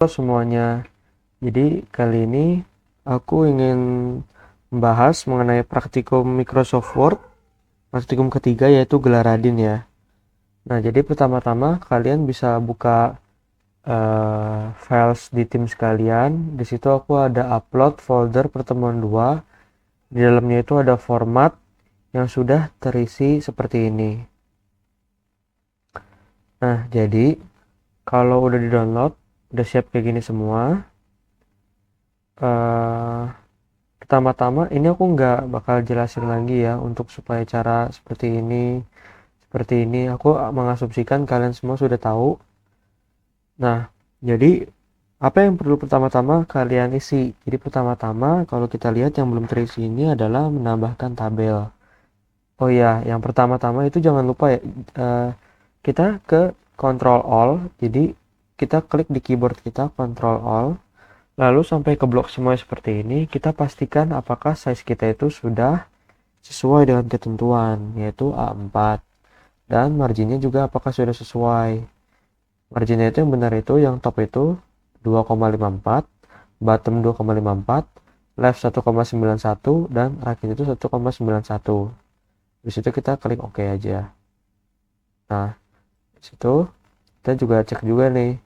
Halo semuanya, jadi kali ini aku ingin membahas mengenai praktikum Microsoft Word, praktikum ketiga yaitu Gelaradin ya. Nah, jadi pertama-tama kalian bisa buka files di Teams kalian. Di situ aku ada upload folder pertemuan 2. Di dalamnya itu ada format yang sudah terisi seperti ini. Nah, jadi kalau udah di-download, udah siap kayak gini semua. eh Pertama-tama ini aku nggak bakal jelasin lagi ya untuk supaya cara seperti ini aku mengasumsikan kalian semua sudah tahu. Nah, jadi apa yang perlu pertama-tama kalian isi? Jadi pertama-tama kalau kita lihat yang belum terisi ini adalah menambahkan tabel. Oh ya, yang pertama-tama itu jangan lupa ya, eh, kita ke Control All. Jadi kita klik di keyboard kita Control All. Lalu sampai ke blok semua seperti ini, kita pastikan apakah size kita itu sudah sesuai dengan ketentuan, yaitu A4. Dan marginnya juga apakah sudah sesuai. Marginnya itu yang benar itu, yang top itu 2,54, bottom 2,54, left 1,91, dan right itu 1,91. Di situ kita klik OK aja. Nah, di situ kita juga cek juga nih,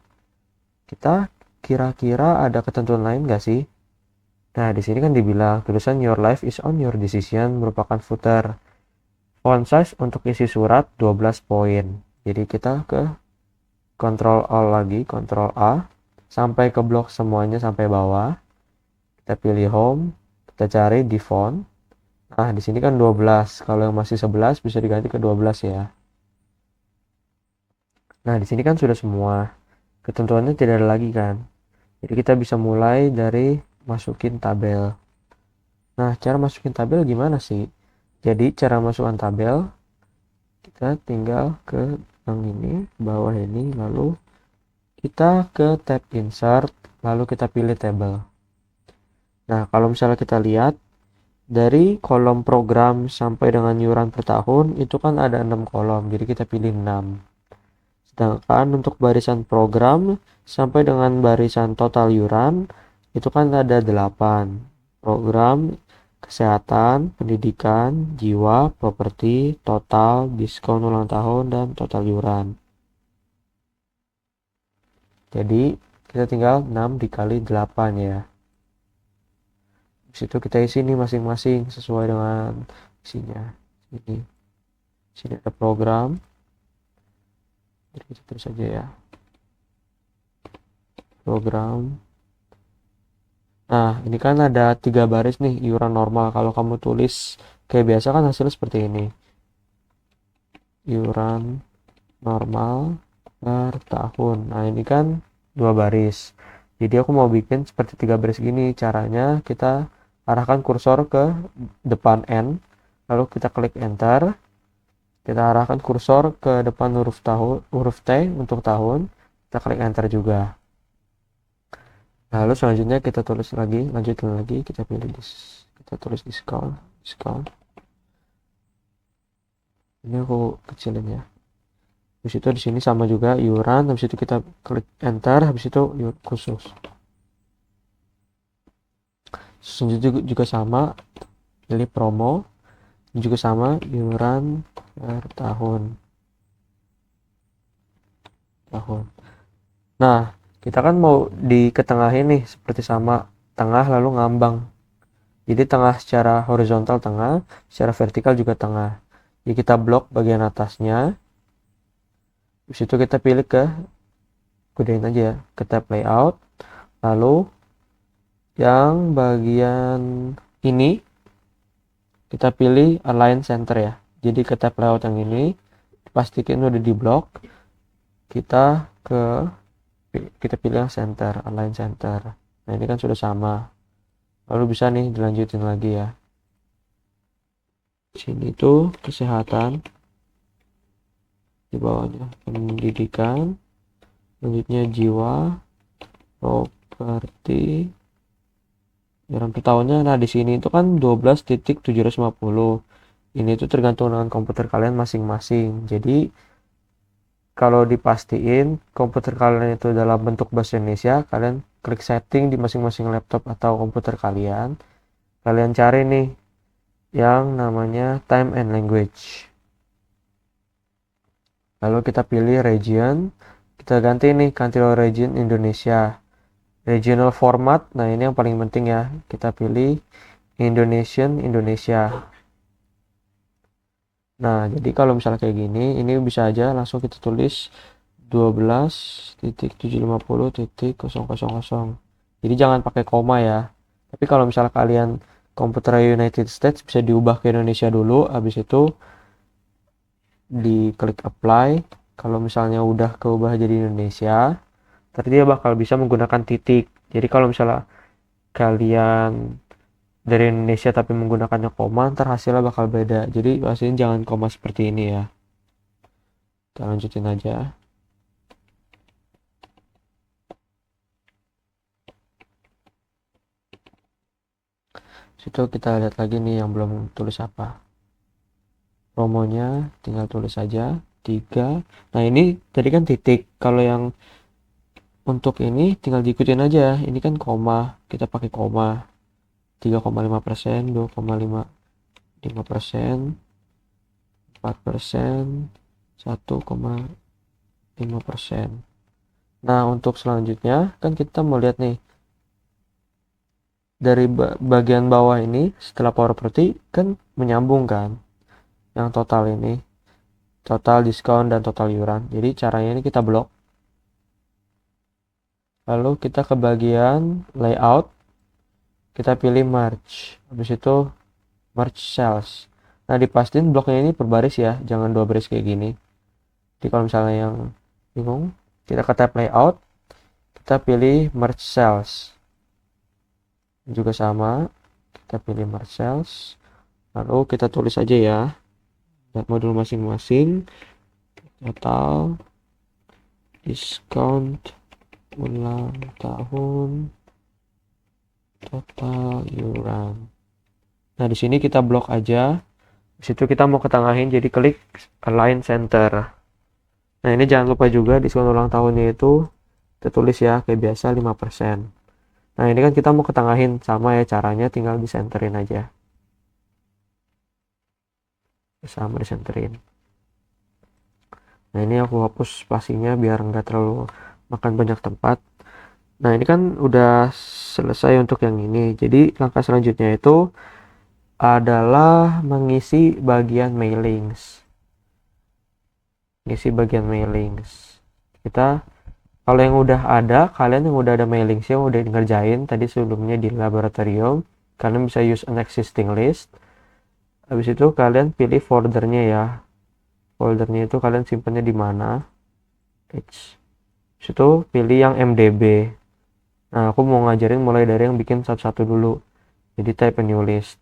kita kira-kira ada ketentuan lain nggak sih? Nah, di sini kan dibilang tulisan Your life is on your decision merupakan footer. Font size untuk isi surat 12 poin. Jadi kita ke Ctrl Alt lagi, Ctrl A sampai ke blok semuanya sampai bawah. Kita pilih home, kita cari di font. Nah, di sini kan 12. Kalau yang masih 11 bisa diganti ke 12 ya. Nah, di sini kan sudah semua. Ketentuannya tidak ada lagi kan. Jadi kita bisa mulai dari masukin tabel. Nah, cara masukin tabel gimana sih? Jadi cara masukkan tabel, kita tinggal ke yang ini, bawah ini, lalu kita ke tab insert, lalu kita pilih table. Nah, kalau misalnya kita lihat, dari kolom program sampai dengan iuran per tahun, itu kan ada 6 kolom, jadi kita pilih 6. Sedangkan untuk barisan program sampai dengan barisan total iuran, itu kan ada 8. Program, kesehatan, pendidikan, jiwa, properti, total, diskon ulang tahun, dan total iuran. Jadi kita tinggal 6 dikali 8 ya. Di situ kita isi nih masing-masing sesuai dengan isinya. Sini ada program. Jadi kita terus aja ya. Program. Nah, ini kan ada 3 baris nih iuran normal. Kalau kamu tulis kayak biasa kan hasilnya seperti ini. Iuran normal per tahun. Nah, ini kan 2 baris. Jadi aku mau bikin seperti 3 baris gini. Caranya kita arahkan kursor ke depan N, lalu kita klik enter. Kita arahkan kursor ke depan huruf T untuk tahun, kita klik enter juga. Lalu selanjutnya kita tulis lagi, lanjutin lagi, kita pilih kita tulis discount. Ini aku kecilin ya. Habis itu di sini sama juga iuran, habis itu kita klik enter, habis itu khusus. Selanjutnya juga sama, pilih promo, juga sama iuran per tahun. Nah, kita kan mau diketengahin nih seperti sama tengah lalu ngambang. Jadi tengah secara horizontal tengah, secara vertikal juga tengah. Jadi kita blok bagian atasnya. Habis itu kita pilih gedein aja ya, ke tab layout. Lalu yang bagian ini kita pilih align center ya. Jadi ke tab layout yang ini, pastikan udah di blok. Kita pilih yang center, align center. Nah, ini kan sudah sama. Lalu bisa nih dilanjutin lagi ya. Sini tuh kesehatan. Di bawahnya pendidikan. Selanjutnya jiwa, properti, iuran per tahunnya. Nah, di sini itu kan 12.750. Ini tuh tergantung dengan komputer kalian masing-masing. Jadi kalau dipastiin komputer kalian itu dalam bentuk bahasa Indonesia, kalian klik setting di masing-masing laptop atau komputer kalian. Kalian cari nih yang namanya time and language. Lalu kita pilih region, kita ganti nih country region Indonesia. Regional format, nah ini yang paling penting ya, kita pilih Indonesian Indonesia. Nah, jadi kalau misalnya kayak gini, ini bisa aja langsung kita tulis 12.750.000. Jadi jangan pakai koma ya. Tapi kalau misalnya kalian komputer United States, bisa diubah ke Indonesia dulu, habis itu diklik apply. Kalau misalnya udah keubah jadi Indonesia, terus dia bakal bisa menggunakan titik. Jadi kalau misalnya kalian dari Indonesia tapi menggunakannya koma, ntar hasilnya bakal beda. Jadi pastinya jangan koma seperti ini ya. Kita lanjutin aja. Situ kita lihat lagi nih yang belum tulis apa. Promonya tinggal tulis aja 3. Nah, ini tadi kan titik. Kalau yang untuk ini tinggal diikutin aja. Ini kan koma, kita pakai koma. 3,5%, 2,5%, 4%, 1,5%. Nah, untuk selanjutnya kan kita mau lihat nih dari bagian bawah ini setelah property kan menyambung kan yang total ini, total diskon dan total iuran. Jadi caranya ini kita blok. Lalu kita ke bagian layout, kita pilih merge, habis itu merge cells. Nah, dipastiin bloknya ini per baris ya, jangan 2 baris kayak gini. Jadi kalau misalnya yang bingung, kita ke tab layout, kita pilih merge cells. Juga sama, kita pilih merge cells. Lalu kita tulis aja ya modul masing-masing, total discount ulang tahun, total iuran. Nah, di sini kita blok aja. Di situ kita mau ketengahin, jadi klik align center. Nah, ini jangan lupa juga diskon ulang tahunnya itu kita tulis ya kayak biasa 5%. Nah, ini kan kita mau ketengahin, sama ya caranya, tinggal disenterin aja. Sama disenterin. Nah, ini aku hapus spasinya biar nggak terlalu makan banyak tempat. Nah, ini kan udah selesai untuk yang ini. Jadi langkah selanjutnya itu adalah mengisi bagian mailings. Ngisi bagian mailings. Kita kalau yang udah ada, kalian yang udah ada mailings yang udah ngerjain tadi sebelumnya di laboratorium, kalian bisa use an existing list. Habis itu kalian pilih foldernya ya. Foldernya itu kalian simpannya di mana. Habis itu pilih yang MDB. Nah, aku mau ngajarin mulai dari yang bikin satu-satu dulu. Jadi type a new list.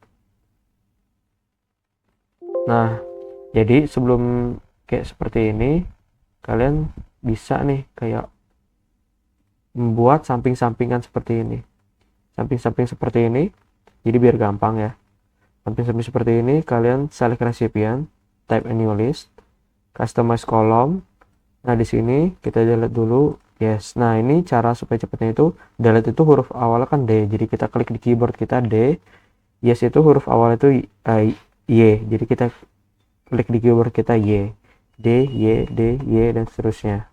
Nah, jadi sebelum kayak seperti ini, kalian bisa nih kayak membuat samping-sampingan seperti ini. Samping-samping seperti ini. Jadi biar gampang ya. Samping-samping seperti ini, kalian select recipient, type a new list, customize column. Nah, di sini kita delete dulu. Yes. Nah, ini cara supaya cepatnya itu delete itu huruf awalnya kan D. Jadi kita klik di keyboard kita D. Yes itu huruf awal itu Y. Jadi kita klik di keyboard kita Y. D, Y, D, Y dan seterusnya.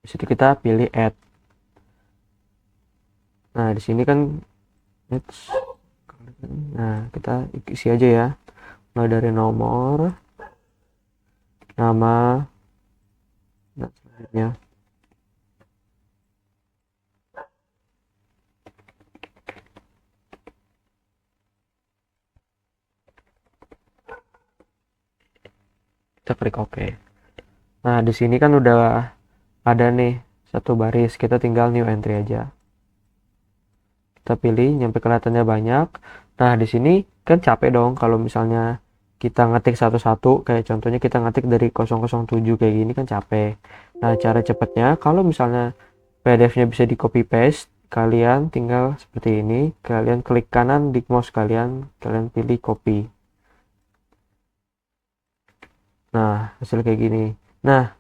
Di situ kita pilih add. Nah, di sini kan nah, kita isi aja ya. Mulai dari nomor, nama, dan selanjutnya. Kita klik OK. Nah, di sini kan udah ada nih satu baris, kita tinggal new entry aja. Kita pilih nyampe kelihatannya banyak. Nah, di sini kan capek dong kalau misalnya kita ngetik satu-satu, kayak contohnya kita ngetik dari 007 kayak gini kan capek. Nah, cara cepatnya kalau misalnya PDF-nya bisa di copy paste, kalian tinggal seperti ini, kalian klik kanan di mouse kalian pilih copy. Nah, hasil kayak gini. Nah,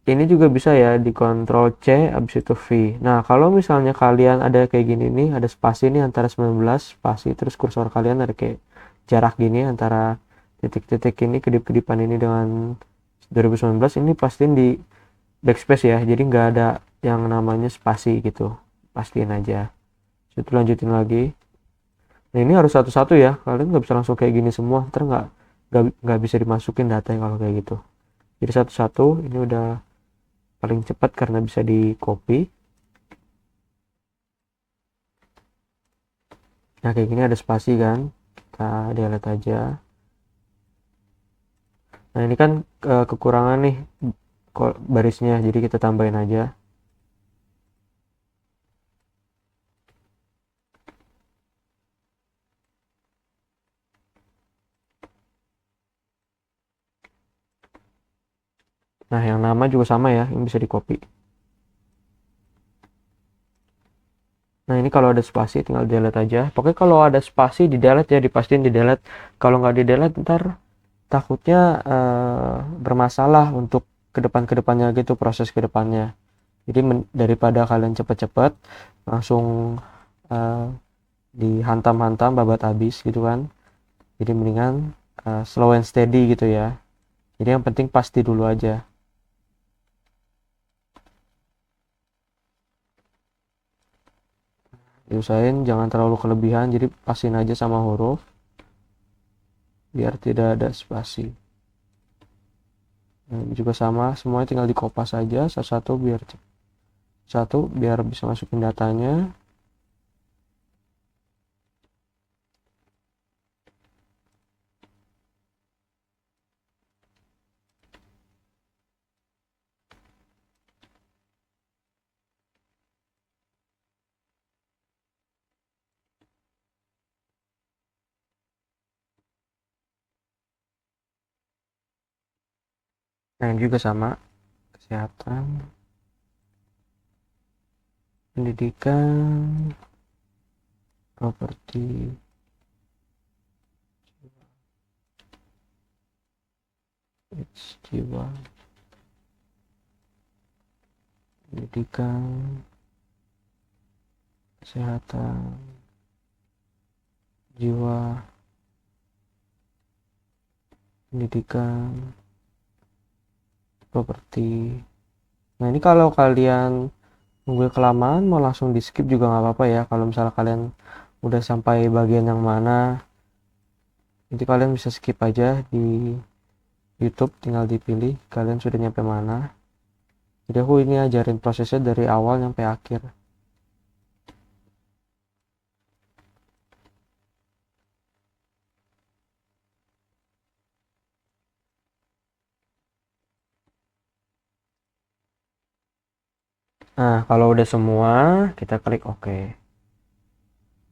ini juga bisa ya dikontrol C habis itu V. Nah, kalau misalnya kalian ada kayak gini nih, ada spasi nih antara 19 spasi, terus kursor kalian ada kayak jarak gini antara titik-titik ini, kedip-kedipan ini dengan 2019, ini pastiin di backspace ya, jadi nggak ada yang namanya spasi gitu, pastiin aja. Itu lanjutin lagi. Nah, ini harus satu-satu ya, kalian nggak bisa langsung kayak gini semua, ntar nggak bisa dimasukin datanya kalau kayak gitu. Jadi satu-satu, ini udah paling cepat karena bisa di copy. Nah, kayak gini ada spasi kan, kita delete aja. Nah, ini kan kekurangan nih barisnya, jadi kita tambahin aja. Nah, yang nama juga sama ya, yang bisa di copy. Nah, ini kalau ada spasi tinggal delete aja. Pokoknya kalau ada spasi di delete ya, dipastiin di delete. Kalau nggak di delete ntar takutnya bermasalah untuk kedepannya gitu, proses kedepannya. Jadi daripada kalian cepet-cepet langsung uh, dihantam-hantam babat habis gitu kan, jadi mendingan slow and steady gitu ya. Jadi yang penting pasti dulu aja, diusahain jangan terlalu kelebihan, jadi pasin aja sama huruf biar tidak ada spasi. Nah, ini juga sama, semuanya tinggal dikopas aja satu-satu biar bisa masukin datanya. Nah, ini juga sama, kesehatan, pendidikan, properti, jiwa, pendidikan, kesehatan, jiwa, pendidikan, properti. Nah, ini kalau kalian nunggu kelamaan mau langsung di skip juga nggak apa-apa ya. Kalau misalnya kalian udah sampai bagian yang mana, nanti kalian bisa skip aja di YouTube, tinggal dipilih kalian sudah nyampe mana. Jadi aku ini ajarin prosesnya dari awal sampai akhir. Nah, kalau udah semua, kita klik OK.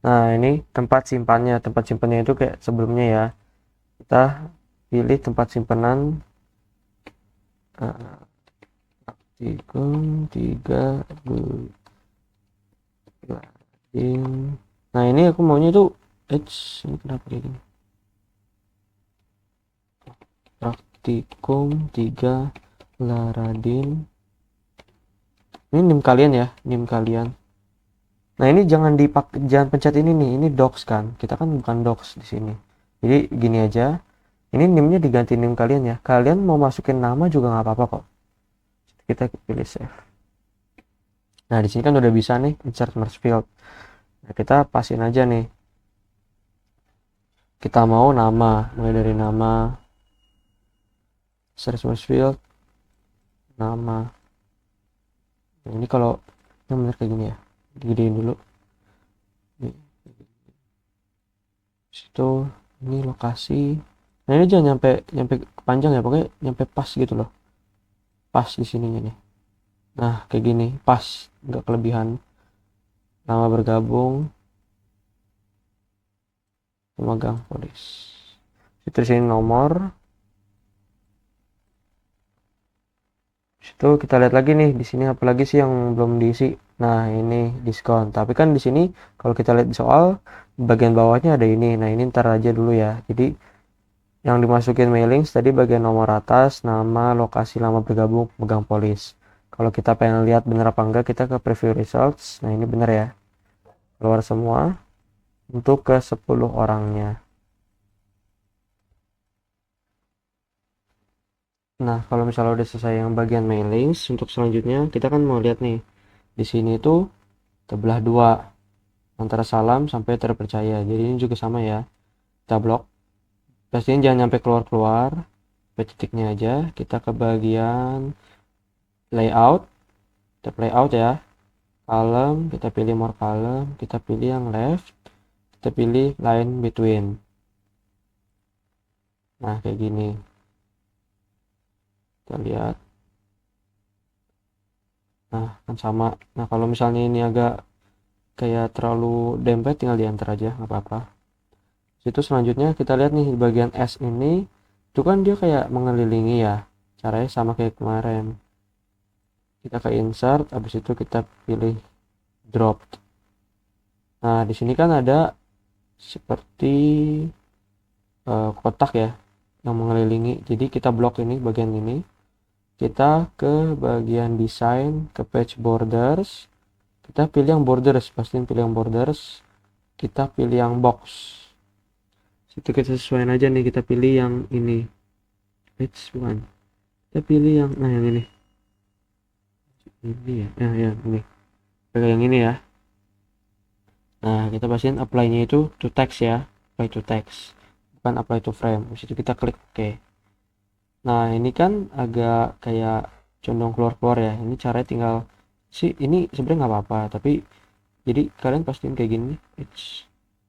Nah, ini tempat simpannya itu kayak sebelumnya ya. Kita pilih tempat simpanan Tikung 3 bulan. Nah, ini aku maunya tuh ini kenapa kayak gini? Praktikum 3 Laradin. Ini NIM kalian ya, NIM kalian. Nah, ini jangan pencet ini nih, ini docs kan. Kita kan bukan docs di sini. Jadi gini aja. Ini NIM-nya diganti NIM kalian ya. Kalian mau masukin nama juga nggak apa-apa kok. Kita pilih save. Nah, di sini kan udah bisa nih insert merge field. Nah, kita pasin aja nih. Kita mau nama, mulai dari nama, search merge field, nama. Nah, ini kalau yang benar kayak gini ya, digedein dulu. Situ ini lokasi. Nah, ini jangan nyampe panjang ya, pokoknya nyampe pas gitu loh. Pas di sininya nih. Nah, kayak gini, pas, nggak kelebihan. Nama bergabung, pemegang polis. Terus ini nomor. Situ kita lihat lagi nih di sini apalagi sih yang belum diisi. Nah, ini diskon. Tapi kan di sini kalau kita lihat di soal bagian bawahnya ada ini. Nah, ini ntar aja dulu ya. Jadi Yang dimasukin mailings tadi bagian nomor atas, nama, lokasi lama bergabung, pemegang polis. Kalau kita pengen lihat bener apa enggak, kita ke preview results. Nah, ini bener ya. Keluar semua untuk ke 10 orangnya. Nah, kalau misalnya udah selesai yang bagian mailings, untuk selanjutnya kita kan mau lihat nih. Di sini tuh terbelah dua antara salam sampai terpercaya. Jadi ini juga sama ya. Kita blok. Pastiin jangan sampai keluar-keluar. Sampai titiknya aja. Kita ke bagian layout. Tab layout ya. Column, kita pilih more column, kita pilih yang left, kita pilih line between. Nah, kayak gini. Kita lihat. Nah, kan sama. Nah, kalau misalnya ini agak kayak terlalu dempet, tinggal diantar aja, nggak apa-apa. Situ selanjutnya kita lihat nih di bagian S ini, itu kan dia kayak mengelilingi ya. Caranya sama kayak kemarin. Kita ke insert, habis itu kita pilih drop. Nah, di sini kan ada seperti kotak ya yang mengelilingi. Jadi kita blok ini bagian ini. Kita ke bagian desain, ke page borders. Kita pilih yang borders, pastiin pilih yang borders. Kita pilih yang box. Situ kita sesuaikan aja nih, kita pilih yang ini. Page one. Kita pilih yang yang ini. Ini ya. Ya, ini. Pilih yang ini ya. Nah, kita pastiin apply-nya itu to text ya. Apply to text. Bukan apply to frame. Di situ kita klik oke. Nah, ini kan agak kayak condong keluar-keluar ya. Ini caranya tinggal sih, ini sebenarnya nggak apa-apa, tapi jadi kalian pastiin kayak gini.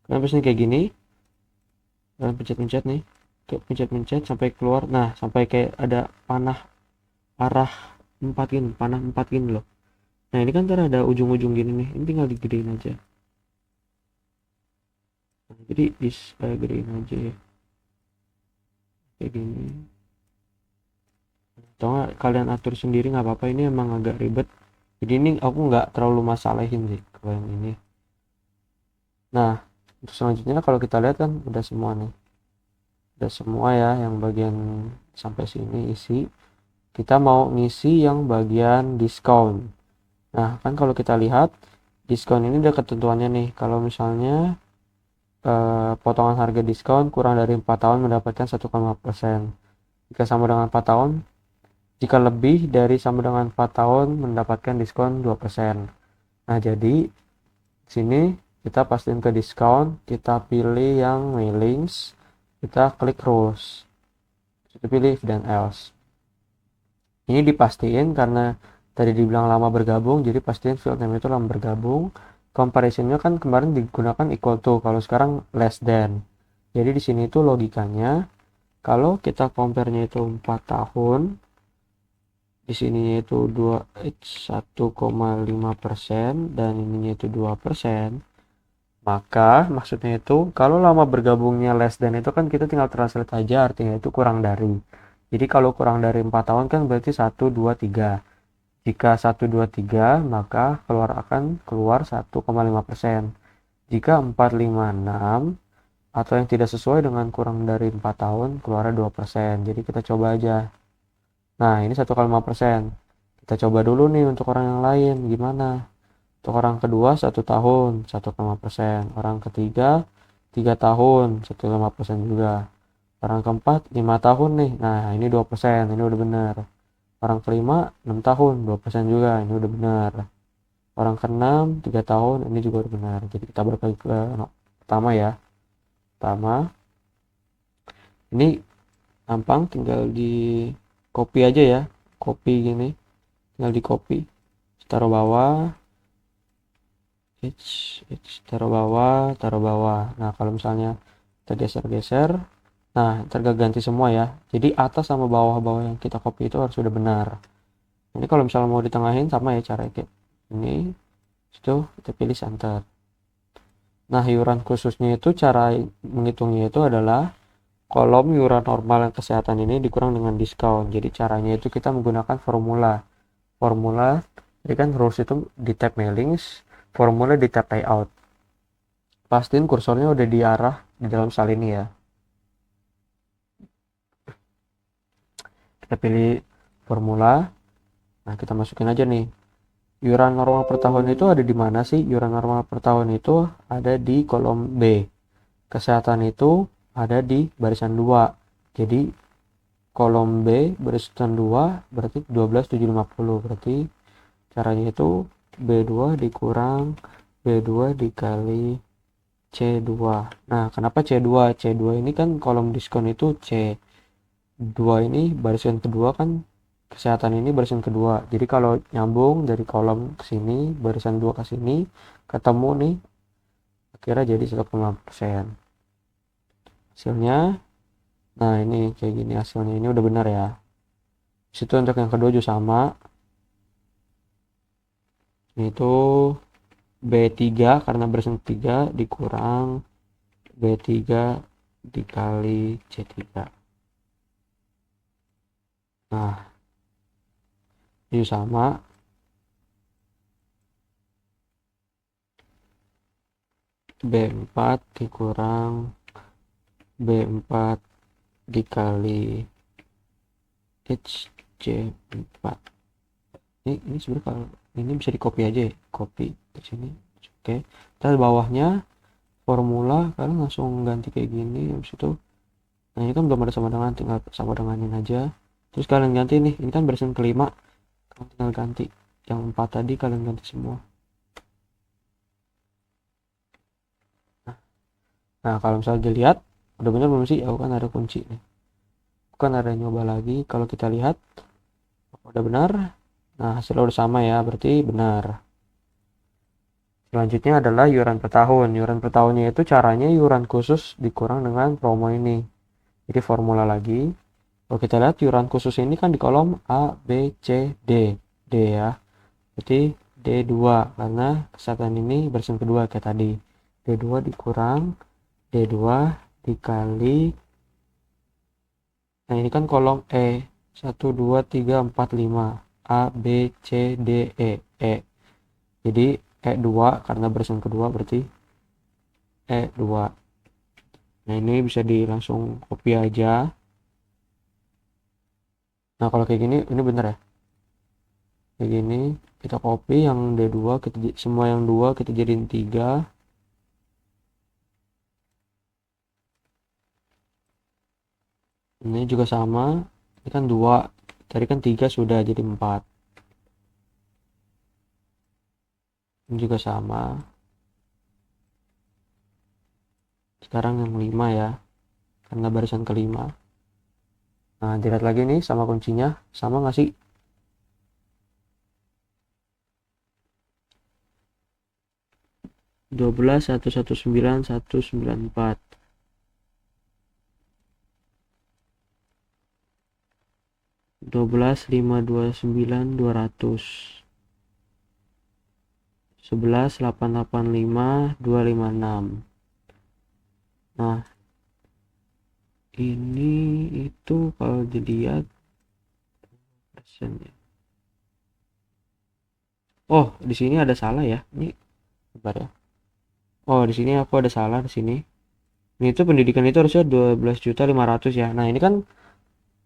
Kalian pastiin kayak gini. Kalian pencet-pencet nih. Pencet-pencet sampai keluar. Nah, sampai kayak ada panah arah 4 gini, panah 4 gini loh. Nah, ini kan ntar ada ujung-ujung gini nih. Ini tinggal digedein aja. Nah, jadi gedein aja ya. Kayak gini. Atau nggak kalian atur sendiri nggak apa-apa, ini emang agak ribet. Jadi ini aku nggak terlalu masalahin sih kalau yang ini. Nah, untuk selanjutnya kalau kita lihat kan udah semua nih. Udah semua ya yang bagian sampai sini isi. Kita mau ngisi yang bagian diskon. Nah, kan kalau kita lihat diskon ini ada ketentuannya nih. Kalau misalnya potongan harga diskon kurang dari 4 tahun mendapatkan 1,5%. Jika sama dengan 4 tahun, jika lebih dari sama dengan 4 tahun mendapatkan diskon 2%. Nah, jadi sini kita pastiin ke diskon, kita pilih yang mailings, kita klik rules, kita pilih dan else. Ini dipastiin karena tadi dibilang lama bergabung, jadi pastiin field name itu lama bergabung. Comparisonnya kan kemarin digunakan equal to, kalau sekarang less than. Jadi di sini itu logikanya kalau kita compare-nya itu 4 tahun, di sininya itu 1,5% dan ininya itu 2%. Maka maksudnya itu kalau lama bergabungnya less than itu kan kita tinggal translate aja, artinya itu kurang dari. Jadi kalau kurang dari 4 tahun kan berarti 1, 2, 3. Jika 1, 2, 3 maka akan keluar 1,5%. Jika 4, 5, 6 atau yang tidak sesuai dengan kurang dari 4 tahun keluar 2%. Jadi kita coba aja. Nah, ini 1,5%. Kita coba dulu nih untuk orang yang lain gimana. Untuk orang kedua 1 tahun 1,5%. Orang ketiga 3 tahun 1,5% juga. Orang keempat 5 tahun nih. Nah, ini 2%. Ini udah benar. Orang kelima 6 tahun 2% juga. Ini udah benar. Orang keenam 3 tahun. Ini juga udah benar. Jadi kita balik lagi ke pertama ya. Pertama. Ini gampang, tinggal di copy aja ya. Copy gini. Tinggal di copy. Taruh bawah. Taruh bawah. Nah, kalau misalnya kita geser-geser, nah terganti semua ya. Jadi atas sama bawah-bawah yang kita copy itu harus sudah benar. Ini kalau misalnya mau ditengahin sama ya cara kayak ini. Itu kita pilih center. Nah, iuran khususnya itu cara menghitungnya itu adalah kolom iuran normal yang kesehatan ini dikurang dengan diskon. Jadi caranya itu kita menggunakan formula. Jadi kan rules itu di tab mailings, formula di tab layout. Pastiin kursornya udah diarah di dalam sel ini ya. Kita pilih formula. Nah, kita masukin aja nih. Iuran normal per tahun itu ada di mana sih? Iuran normal per tahun itu ada di kolom B. Kesehatan itu ada di barisan 2. Jadi kolom B barisan 2 berarti 12.750. Berarti caranya itu B2 dikurang B2 dikali C2. Nah, kenapa C2? C2 ini kan kolom diskon itu C2 ini barisan kedua kan, kesehatan ini barisan kedua. Jadi kalau nyambung dari kolom ke sini, barisan 2 ke sini, ketemu nih, akhirnya jadi 1,5%. Hasilnya, nah ini kayak gini hasilnya, ini udah benar ya. Situ untuk yang kedua juga sama. Itu B3 karena barisan 3 dikurang B3 dikali C3. Nah, ini sama. B4 dikurang B4 dikali HC4. Ini sebenarnya kalau ini bisa di copy aja ya, copy ke sini. Oke, kita bawahnya formula kalian langsung ganti kayak gini. Habis itu, nah ini kan belum ada sama dengan, tinggal sama denganin aja. Terus kalian ganti nih, ini kan barisan kelima, kalian tinggal ganti yang 4 tadi, kalian ganti semua. Nah, kalau misalnya dilihat udah benar belum sih? Aku kan ada kunci nih, bukan ada nyoba lagi. Kalau kita lihat udah benar. Nah, hasilnya udah sama ya, berarti benar. Selanjutnya adalah iuran per tahun. Iuran per tahunnya itu caranya iuran khusus dikurang dengan promo ini. Jadi formula lagi. Kalau kita lihat iuran khusus ini kan di kolom A, B, C, D. D ya. Berarti D2 karena kesehatan ini barisan kedua kayak tadi. D2 dikurang D2 dikali, nah ini kan kolom E, 1, 2, 3, 4, 5, A, B, C, D, E, E. Jadi E2 karena barisan kedua berarti E2. Nah, ini bisa di langsung copy aja. Nah, kalau kayak gini ini bener ya. Kayak gini kita copy yang D2, kita semua yang 2 kita jadiin 3. Ini juga sama. Ini kan 2. Tadi kan 3 sudah jadi 4. Ini juga sama. Sekarang yang 5 ya. Karena barisan kelima. Nah, dilihat lagi nih sama kuncinya. Sama nggak sih? Dua belas, 119, 194. 12, 529, 200. 11, 885, 256. Nah, ini itu kalau dilihat persennya. Oh, di sini ada salah ya. Ini bentar ya. Oh, di sini aku ada salah di sini. Ini itu pendidikan itu harusnya 12.500.000 ya. Nah, ini kan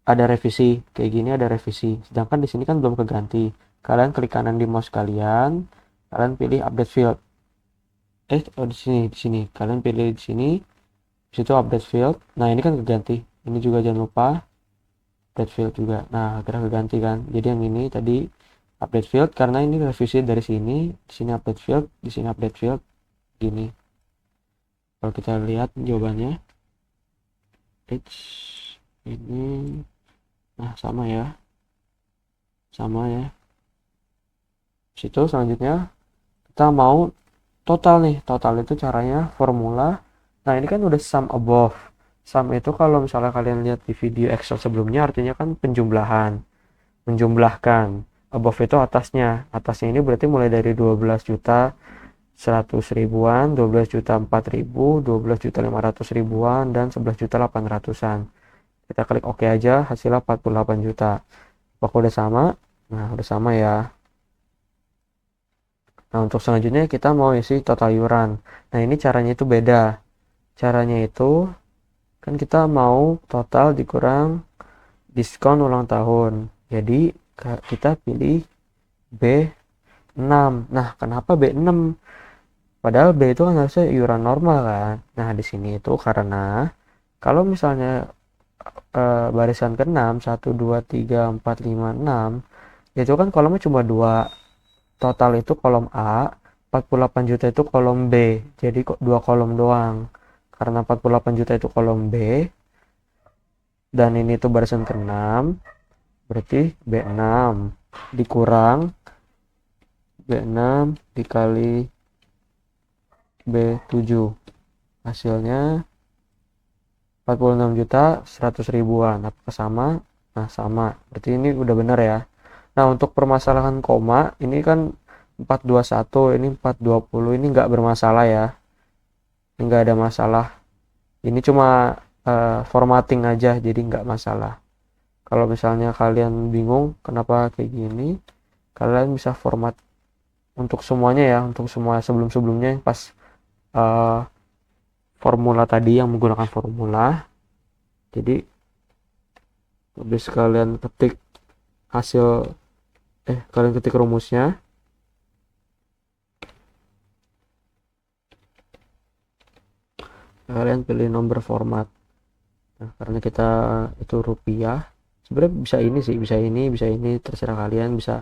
ada revisi. Kayak gini ada revisi. Sedangkan di sini kan belum keganti. Kalian klik kanan di mouse kalian, kalian pilih update field. Di sini. Kalian pilih di sini. Di situ update field. Nah, ini kan keganti. Ini juga jangan lupa update field juga. Nah, akhirnya keganti kan. Jadi yang ini tadi update field karena ini revisi dari sini, di sini update field, di sini update field gini. Kalau kita lihat jawabannya, ini, nah sama ya, situ selanjutnya kita mau total nih. Total itu caranya formula. Nah, ini kan udah sum above. Sum itu kalau misalnya kalian lihat di video Excel sebelumnya artinya kan penjumlahan, menjumlahkan. Above itu atasnya. Atasnya ini berarti mulai dari 12 juta 100 ribuan, 12 juta 4 ribu, 12 juta 500 ribuan, dan 11 juta 800-an. Kita klik OK aja, hasilnya 48 juta. Apakah udah sama? Nah, udah sama ya. Nah, untuk selanjutnya kita mau isi total iuran. Nah, ini caranya itu beda. Caranya itu kan kita mau total dikurang diskon ulang tahun. Jadi kita pilih B6. Nah, kenapa B6? Padahal B itu kan harusnya iuran normal kan. Nah, di sini itu karena kalau misalnya barisan ke-6 1 2 3 4 5 6 itu kan kolomnya cuma 2. Total itu kolom A, 48 juta itu kolom B. Jadi kok 2 kolom doang. Karena 48 juta itu kolom B dan ini tuh barisan ke-6, berarti B6 dikurang B6 dikali B7. Hasilnya 46 juta 100 ribuan. Apakah sama? Nah, sama. Berarti ini udah benar ya. Nah, untuk permasalahan koma, ini kan 421, ini 420, ini nggak bermasalah ya. Ini nggak ada masalah. Ini cuma formatting aja, jadi nggak masalah. Kalau misalnya kalian bingung kenapa kayak gini, kalian bisa format untuk semuanya ya, untuk semua sebelum-sebelumnya pas formula tadi yang menggunakan formula. Jadi habis kalian ketik hasil kalian ketik rumusnya, kalian pilih nomor format. Nah, karena kita itu rupiah, sebenarnya bisa ini sih, bisa ini terserah kalian, bisa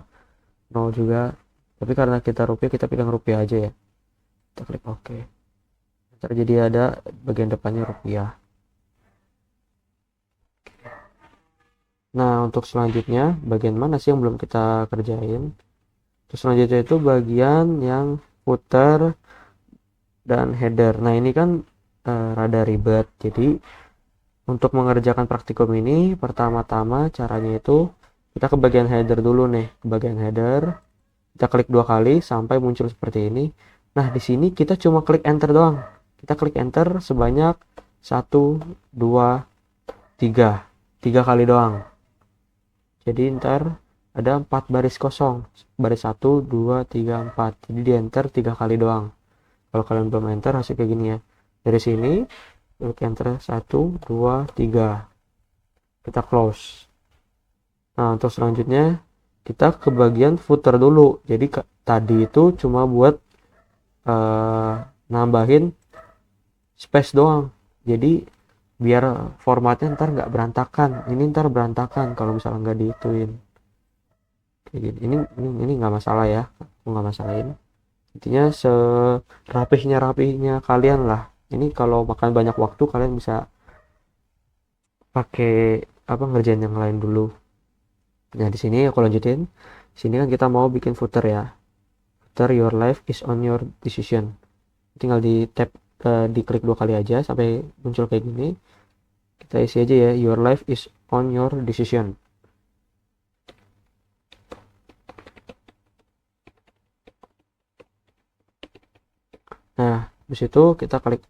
nol juga, tapi karena kita rupiah kita pilih rupiah aja ya. Kita klik OK. Ntar jadi ada bagian depannya rupiah. Nah, untuk selanjutnya bagian mana sih yang belum kita kerjain? Terus selanjutnya itu bagian yang footer dan header. Nah, ini kan rada ribet. Jadi untuk mengerjakan praktikum ini pertama-tama caranya itu kita ke bagian header dulu nih. Ke bagian header kita klik 2 kali sampai muncul seperti ini. Nah, di sini kita cuma klik enter doang. Kita klik enter sebanyak 1 2 3. 3 kali doang. Jadi ntar ada 4 baris kosong. Baris 1 2 3 4. Jadi di enter 3 kali doang. Kalau kalian belum enter hasil kayak gini ya. Dari sini klik enter 1 2 3. Kita close. Nah, untuk selanjutnya kita ke bagian footer dulu. Jadi tadi itu cuma buat nambahin space doang. Jadi biar formatnya ntar nggak berantakan. Ini ntar berantakan kalau misalnya nggak dihituin. Kayak gini. Ini nggak masalah ya. Aku nggak masalahin. Intinya serapihnya kalian lah. Ini kalau makan banyak waktu kalian bisa pakai ngerjain yang lain dulu. Nah, di sini aku lanjutin. Di sini kan kita mau bikin footer ya. Footer your life is on your decision. Tinggal di tab diklik 2 kali aja sampai muncul kayak gini. Kita isi aja ya, your life is on your decision. Nah, habis itu kita klik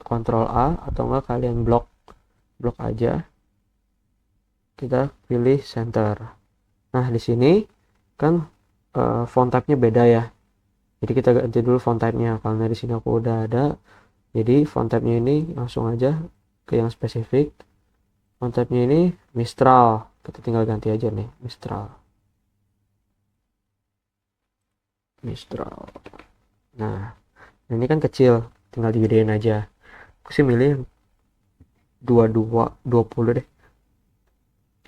Ctrl A atau enggak kalian blok aja. Kita pilih center. Nah, di sini kan font type-nya beda ya. Jadi kita ganti dulu font type-nya. Karena di sini aku udah ada. Jadi font type-nya ini langsung aja ke yang spesifik. Font type-nya ini Mistral. Kita tinggal ganti aja nih, Mistral. Nah, ini kan kecil, tinggal digedein aja. Aku sih milih 20 deh.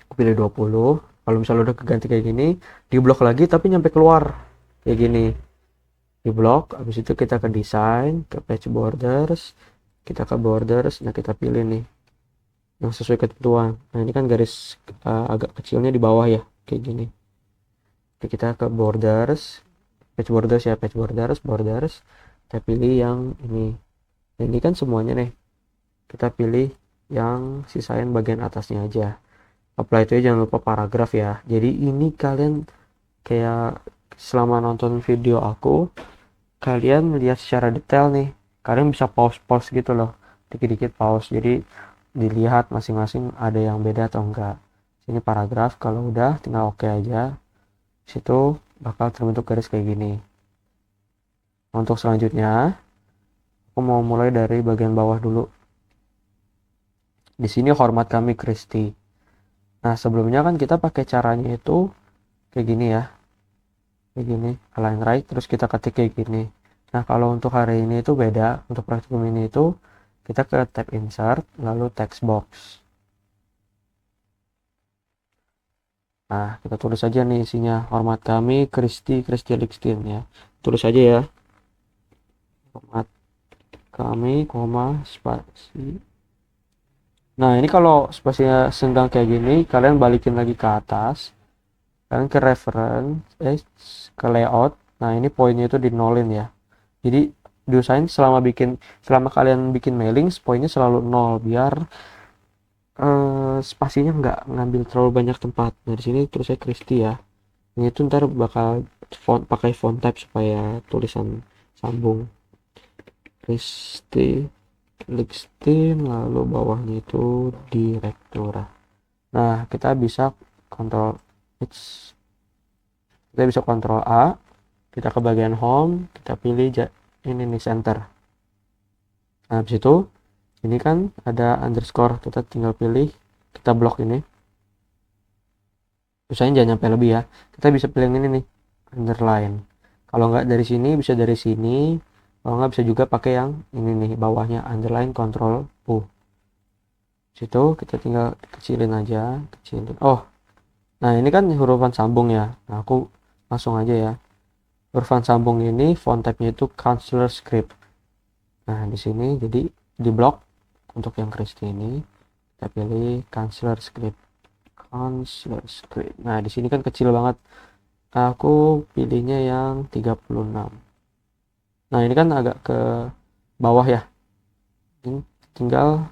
Aku pilih 20. Kalau misalnya udah keganti kayak gini, di blok lagi tapi nyampe keluar kayak gini. Di blok, habis itu kita ke desain, ke page borders, kita ke borders. Nah, kita pilih nih yang sesuai ketentuan. Nah, ini kan garis agak kecilnya di bawah ya, kayak gini. Oke, kita ke borders, page borders ya, page borders. Kita pilih yang ini. Nah, ini kan semuanya nih. Kita pilih yang sisain bagian atasnya aja. Apply itu jangan lupa paragraf ya. Jadi ini kalian kayak selama nonton video aku, kalian lihat secara detail nih. Kalian bisa pause gitu loh. Dikit-dikit pause. Jadi dilihat masing-masing ada yang beda atau enggak. Sini paragraf, kalau udah tinggal oke aja. Situ bakal terbentuk garis kayak gini. Untuk selanjutnya, aku mau mulai dari bagian bawah dulu. Di sini hormat kami Kristi. Nah, sebelumnya kan kita pakai caranya itu kayak gini ya, kayak gini, align right, terus kita ketik kayak gini. Nah, kalau untuk hari ini itu beda, untuk praktikum ini itu kita ke tab insert, lalu text box. Nah, kita tulis aja nih isinya, hormat kami Kristi Lixtin ya. Tulis aja ya, hormat kami, koma, spasi. Nah, ini kalau spasinya senggang kayak gini, kalian balikin lagi ke atas, kalian ke reference, ke layout. Nah, ini poinnya itu di nolin ya. Jadi diusahain selama kalian bikin mailing, poinnya selalu nol biar spasinya nggak ngambil terlalu banyak tempat. Nah, di sini terus saya Kristi ya. Ini tuh ntar bakal pakai font type supaya tulisan sambung. Kristi Lixtin, lalu bawahnya itu direktura. Nah, kita bisa kontrol A, kita ke bagian home, kita pilih ini nih center. Nah, habis itu ini kan ada underscore, kita tinggal pilih, kita blok ini. Usahain jangan sampai lebih ya. Kita bisa pilih ini nih, underline. Kalau nggak dari sini, bisa dari sini. Kalau nggak bisa juga pakai yang ini nih, bawahnya underline control U. Situ kita tinggal kecilin aja, kecilin. Oh, nah ini kan hurufan sambung ya. Nah, aku langsung aja ya. Hurufan sambung ini font type-nya itu Counselor Script. Nah, di sini jadi di blok untuk yang Kristi ini kita pilih Counselor Script. Counselor Script. Nah, di sini kan kecil banget. Aku pilihnya yang 36. Nah, ini kan agak ke bawah ya. Ini tinggal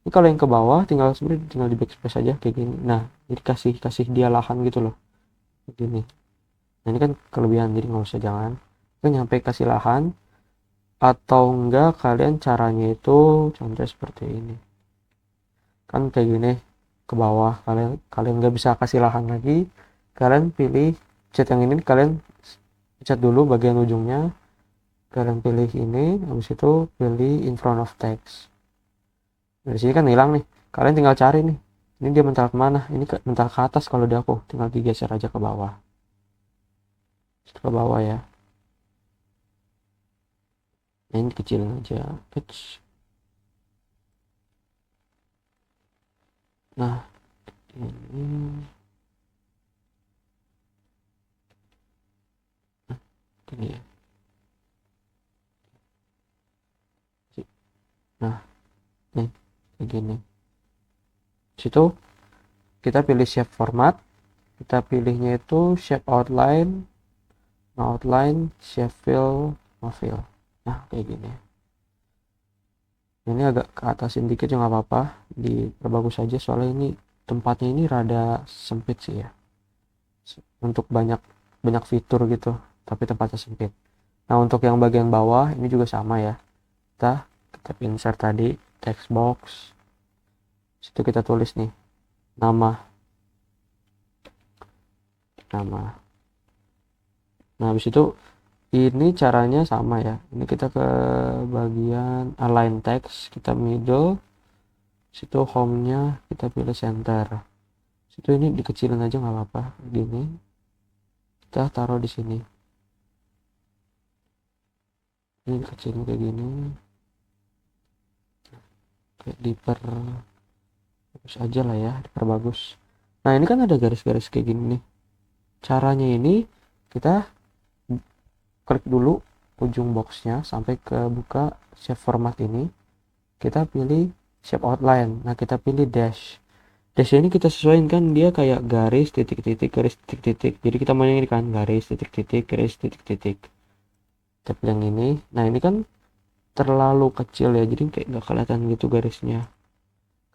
ini kalau yang ke bawah sebenarnya tinggal di backspace aja kayak gini. Nah, jadi kasih dia lahan gitu loh. Begini. Nah, ini kan kelebihan, jadi nggak usah, jangan kan nyampe kasih lahan, atau enggak kalian caranya itu contoh seperti ini kan kayak gini ke bawah, kalian nggak bisa kasih lahan lagi, kalian pilih cat yang ini, kalian cat dulu bagian ujungnya, kalian pilih ini, habis itu pilih in front of text. Dari sini kan hilang nih, kalian tinggal cari nih, ini dia mental kemana, ini mental ke atas, kalau di aku tinggal digeser aja ke bawah, ya. Nah, ini kecilin aja. Nah, ini gini ya. Nah, nih kayak gini. Situ kita pilih shape format, kita pilihnya itu shape outline, shape fill, no fill. Nah, kayak gini. Ini agak ke atasin dikit juga nggak apa-apa, diperbagus aja soalnya ini tempatnya ini rada sempit sih ya, untuk banyak fitur gitu, tapi tempatnya sempit. Nah, untuk yang bagian bawah ini juga sama ya, kita insert tadi text box, situ kita tulis nih nama. Nah, habis itu ini caranya sama ya, ini kita ke bagian align text, kita middle, situ home nya kita pilih center, situ ini dikecilin aja nggak apa-apa, gini kita taruh di sini, ini dikecilin kayak gini, kayak diperbagus aja lah ya, diperbagus. Nah, ini kan ada garis-garis kayak gini nih, caranya ini kita klik dulu ujung boxnya sampai ke buka shape format ini, kita pilih shape outline. Nah, kita pilih dash ini kita sesuaikan kan dia kayak garis titik-titik garis titik-titik, jadi kita mau ini kan garis titik-titik garis titik-titik, kita pilih yang ini. Nah, ini kan terlalu kecil ya, jadi kayak nggak kelihatan gitu garisnya.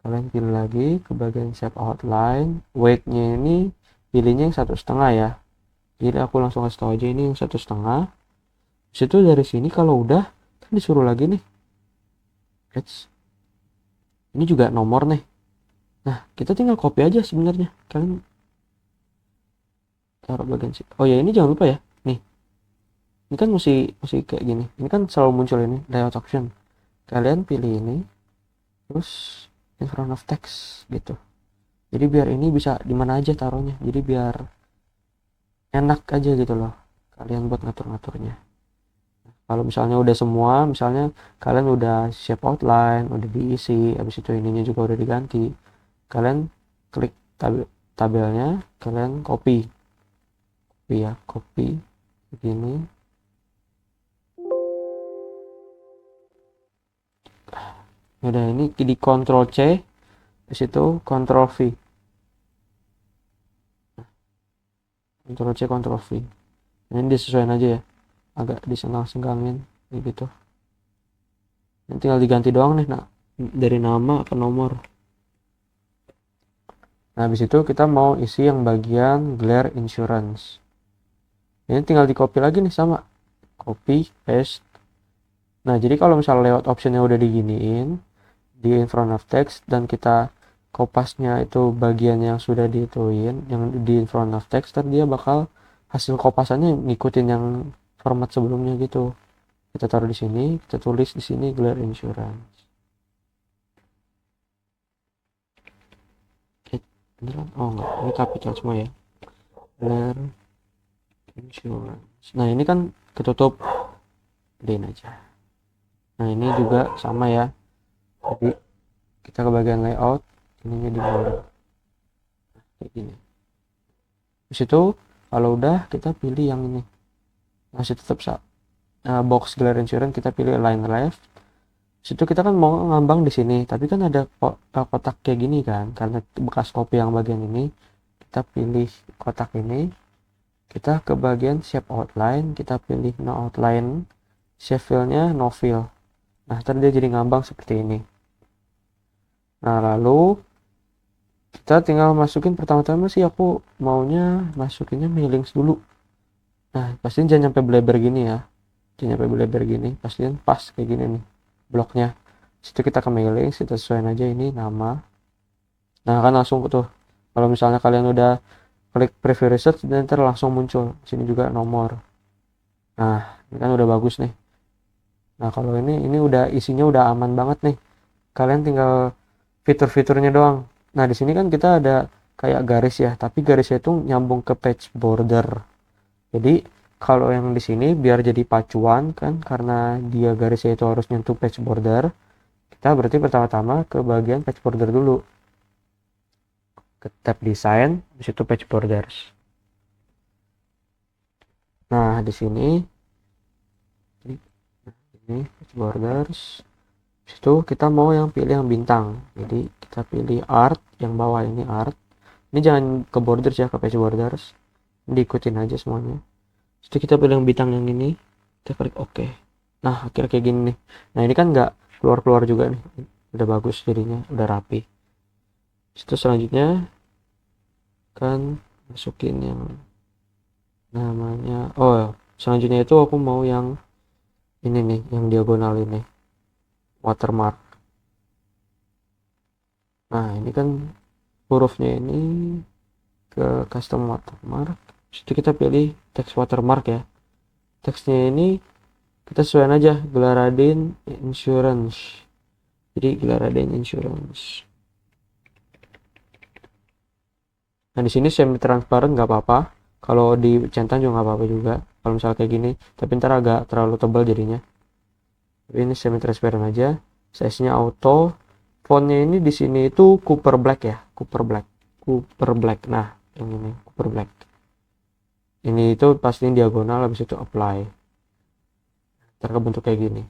Kalian pilih lagi ke bagian shape outline, weight-nya ini pilihnya yang 1,5 ya, jadi aku langsung kasih tahu aja ini yang 1,5. Situ dari sini kalau udah kan disuruh lagi nih, ini juga nomor nih. Nah, kita tinggal copy aja sebenarnya, kalian taruh bagian sini. Oh ya, ini jangan lupa ya, nih ini kan mesti kayak gini, ini kan selalu muncul ini layout option, kalian pilih ini terus in front of text gitu, Jadi biar ini bisa di mana aja taruhnya, jadi biar enak aja gitu loh kalian buat ngatur-ngaturnya. Kalau misalnya udah semua, misalnya kalian udah shape outline, udah diisi, habis itu ininya juga udah diganti, kalian klik tabelnya, kalian copy ya, copy begini. Udah, ini di Ctrl C, di situ Ctrl V, Ctrl C Ctrl V. Ini disesuaikan aja ya, agak disenggang-senggangin gitu. Ini tinggal diganti doang nih, nah dari nama ke nomor. Nah habis itu kita mau isi yang bagian glare insurance. Ini tinggal di copy lagi nih, sama copy paste. Nah jadi kalau misalnya layout optionnya udah diginiin di in front of text, dan kita kopasnya itu bagian yang sudah dituin yang di in front of text, dan dia bakal hasil kopasannya ngikutin yang format sebelumnya gitu. Kita taruh di sini, kita tulis di sini glare insurance. Oh enggak, ini capital semua ya, glare insurance. Nah ini kan ketutup, gedein aja. Nah ini juga sama ya, jadi kita ke bagian layout, ininya di border kayak gini. Di situ kalau udah kita pilih yang ini, masih tetap box glare insurance, kita pilih line left. Situ kita kan mau ngambang di sini, tapi kan ada kotak kayak gini kan, karena bekas copy yang bagian ini. Kita pilih kotak ini, kita ke bagian shape outline, kita pilih no outline, shape fill-nya no fill. Nah ntar dia jadi ngambang seperti ini. Nah lalu kita tinggal masukin, pertama-tama sih aku maunya masukinnya mailings dulu. Nah pastiin jangan sampai bleber gini ya, jangan sampai bleber gini, pastiin pas kayak gini nih bloknya. Situ kita ke mailing, kita sesuaikan aja ini nama. Nah kan langsung tuh, kalau misalnya kalian udah klik preview research, dan ntar langsung muncul sini juga nomor. Nah ini kan udah bagus nih. Nah kalau ini udah isinya udah aman banget nih, kalian tinggal fitur-fiturnya doang. Nah di sini kan kita ada kayak garis ya, tapi garisnya itu nyambung ke page border. Jadi kalau yang di sini biar jadi pacuan kan, karena dia garisnya itu harus nyentuh page border, kita berarti pertama-tama ke bagian page border dulu, ke tab design, di situ page borders. Nah di sini ini page borders. Situ kita mau yang pilih yang bintang, jadi kita pilih art, yang bawah ini art. Ini jangan ke borders ya, ke page borders, diikutin aja semuanya. Situ kita pilih yang bintang yang ini, kita klik OK. Nah akhirnya kayak gini nih. Nah ini kan nggak keluar-keluar juga nih, udah bagus jadinya, udah rapi. Situ selanjutnya kan masukin yang namanya, selanjutnya itu aku mau yang ini nih, yang diagonal ini, watermark. Nah ini kan hurufnya ini ke custom watermark. Situ kita pilih text watermark ya. Teksnya ini kita sesuaikan aja, Glaradin Insurance. Jadi Glaradin Insurance. Nah di sini semi transparent nggak apa-apa, kalau dicentang juga nggak apa-apa juga kalau misalnya kayak gini, tapi ntar agak terlalu tebal jadinya. Tapi ini semi transparent aja. Size-nya auto. Fontnya ini di sini itu Cooper Black ya, Cooper Black. Nah yang ini Cooper Black. Ini itu pastiin diagonal, habis itu apply. Ntar kebentuk kayak gini.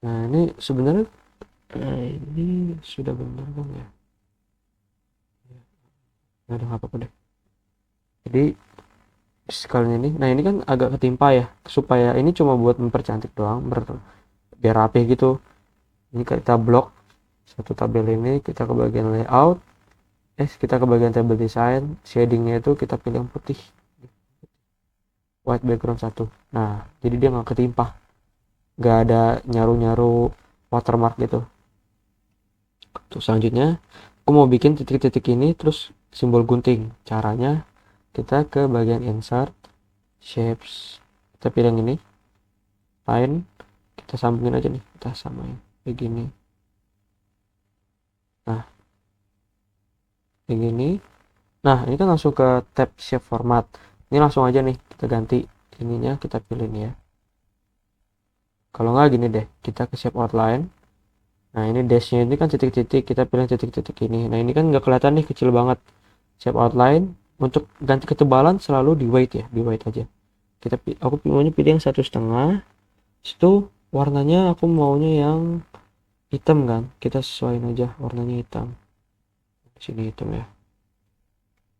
Nah ini sebenarnya ini sudah benar kan ya? Nggak ada apa-apa deh. Jadi sekalian ini, nah ini kan agak ketimpa ya, supaya ini cuma buat mempercantik doang, biar rapih gitu. Ini kita blok satu tabel ini, kita ke bagian layout, kita ke bagian table design, shadingnya itu kita pilih yang putih, white background 1. Nah jadi dia nggak ketimpa, nggak ada nyaru-nyaru watermark gitu. Terus selanjutnya aku mau bikin titik-titik ini terus simbol gunting. Caranya kita ke bagian insert, shapes, kita pilih yang ini, line, kita sambungin aja nih, kita samain kayak gini. Nah, kayak gini. Nah, ini kan langsung ke tab shape format. Ini langsung aja nih, kita ganti ininya, kita pilih nih ya. Kalau nggak gini deh, kita ke shape outline. Nah, ini dashnya ini kan titik-titik, kita pilih titik-titik ini. Nah, ini kan nggak kelihatan nih, kecil banget. Shape outline, untuk ganti ketebalan selalu di white ya, di white aja. Aku maunya pilih yang 1,5. Itu warnanya aku maunya yang hitam kan, kita sesuaiin aja warnanya hitam. Di sini hitam ya.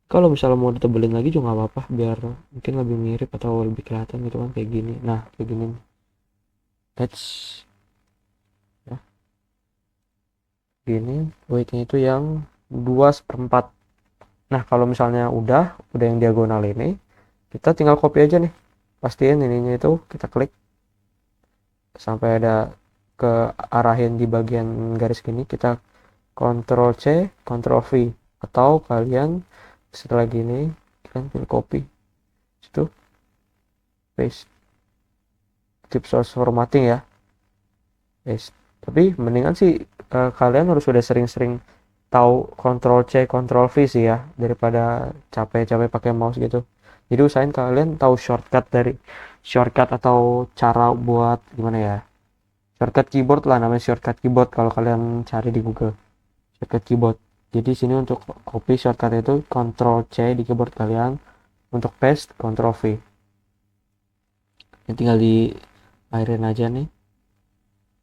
Kalau misalnya mau ditebelin lagi juga nggak apa-apa, biar mungkin lebih mirip atau lebih kelihatan gitu kan, kayak gini. Nah, kayak gini. That's ya, gini. Weightnya itu yang 2/4. Nah, kalau misalnya udah yang diagonal ini, kita tinggal copy aja nih. Pastiin ininya itu kita klik sampai ada ke arahin di bagian garis gini, kita Ctrl C, Ctrl V, atau kalian setelah gini kalian pilih copy, itu paste. Tips source formatting ya, paste. Tapi mendingan sih kalian harus sudah sering-sering tahu Ctrl C, Ctrl V sih ya, daripada capek-capek pakai mouse gitu. Jadi usahain kalian tahu shortcut atau cara buat gimana ya, shortcut keyboard lah, namanya shortcut keyboard kalau kalian cari di Google, shortcut keyboard. Jadi sini untuk copy shortcut itu Ctrl C di keyboard kalian, untuk paste Ctrl V. Ini tinggal di airin aja nih.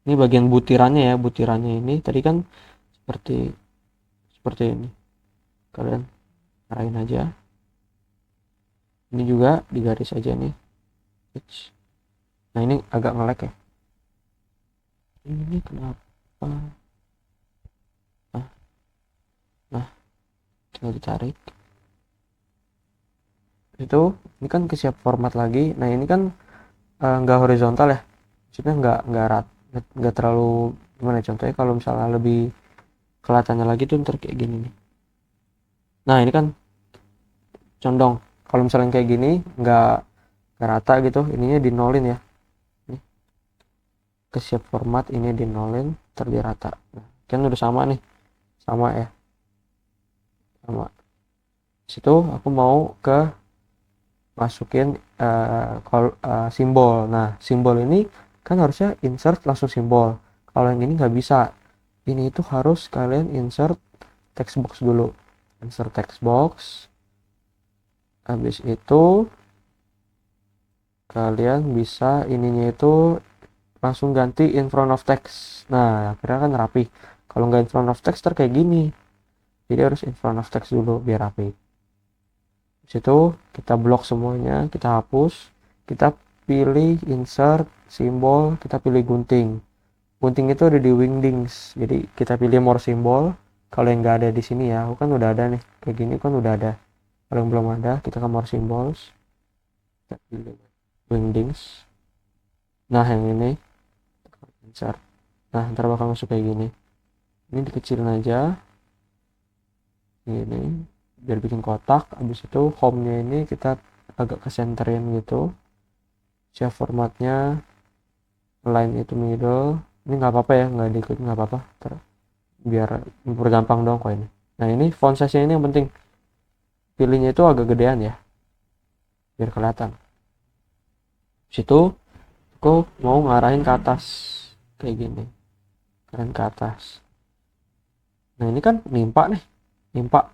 Ini bagian butirannya ya, butirannya ini tadi kan seperti seperti ini. Kalian arahin aja. Ini juga di garis aja nih. Nah, ini agak nge-lag ya. Ini kenapa? Nah, tinggal ditarik. Itu, ini kan kesiap format lagi. Nah, ini kan nggak horizontal ya. Maksudnya nggak terlalu gimana, contohnya kalau misalnya lebih kelihatannya lagi tuh ntar kayak gini nih. Nah, ini kan condong. Kalau misalnya kayak gini nggak rata gitu, ininya di nolin ya. Nih, ke shape format ini di nolin, terdi rata. Nah, kan udah sama nih, sama ya, sama. Situ aku mau ke masukin simbol. Nah, simbol ini kan harusnya insert langsung simbol. Kalau yang ini nggak bisa. Ini itu harus kalian insert text box dulu. Insert text box. Habis itu kalian bisa ininya itu langsung ganti in front of text. Nah, akhirnya kan rapi. Kalau nggak in front of text kayak gini. Jadi harus in front of text dulu biar rapi. Situ kita blok semuanya, kita hapus, kita pilih insert simbol, kita pilih gunting. Gunting itu ada di wingdings, jadi kita pilih more simbol. Kalau yang nggak ada di sini ya, aku kan udah ada nih, kayak gini kan udah ada. Kalau yang belum ada, kita ke more symbols, kita pilih wingdings. Nah, yang ini insert. Nah, ntar bakal masuk kayak gini. Ini dikecilin aja, ini biar bikin kotak. Habis itu home nya ini kita agak ke centerin gitu, shape formatnya line itu middle. Ini nggak apa-apa ya, nggak diikutin nggak apa-apa, biar bergampang dong kok ini. Nah, ini font size nya ini yang penting, pilihnya itu agak gedean ya biar kelihatan. Situ aku mau ngarahin ke atas kayak gini, keren ke atas. Nah, ini kan nimpa nih, nimpa.